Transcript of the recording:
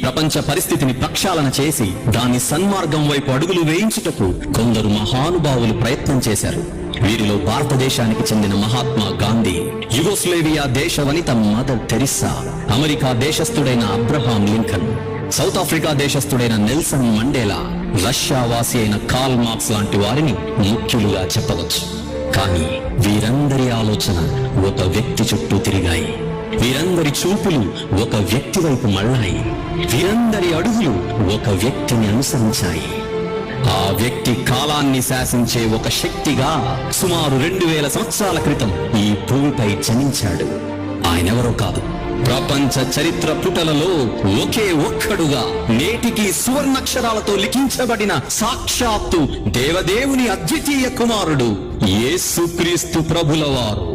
ప్రపంచ పరిస్థితిని ప్రక్షాళన చేసి దాని సన్మార్గం వైపు అడుగులు వేయించుటకు కొందరు మహానుభావులు ప్రయత్నం చేశారు. వీరిలో భారతదేశానికి చెందిన మహాత్మా గాంధీ, యుగోస్లేవియా దేశ వనిత మదర్ టెరిస్సా, అమెరికా దేశస్థుడైన అబ్రహాం లింకన్, సౌత్ ఆఫ్రికా దేశస్థుడైన నెల్సన్ మండేలా, రష్యా వాసి అయిన కార్ల్ మార్క్స్ లాంటి వారిని ముఖ్యులుగా చెప్పవచ్చు. కానీ వీరందరి ఆలోచన ఒక వ్యక్తి చుట్టూ తిరిగాయి. వీరందరి చూపులు ఒక వ్యక్తి వైపు మళ్ళాయి. వీరందరి అడుగులు ఒక వ్యక్తిని అనుసరించాయి. ఆ వ్యక్తి కాలాన్ని శాసించే ఒక శక్తిగా సుమారు 2000 సంవత్సరాల క్రితం ఈ భూమిపై జనించాడు. ఆయనెవరో కాదు, ప్రపంచ చరిత్ర పుటలలో ఒకే ఒక్కడుగా నేటికి సువర్ణాక్షరాలతో లిఖించబడిన సాక్షాత్తు దేవదేవుని అద్వితీయ కుమారుడు యేసుక్రీస్తు ప్రభుల వారు.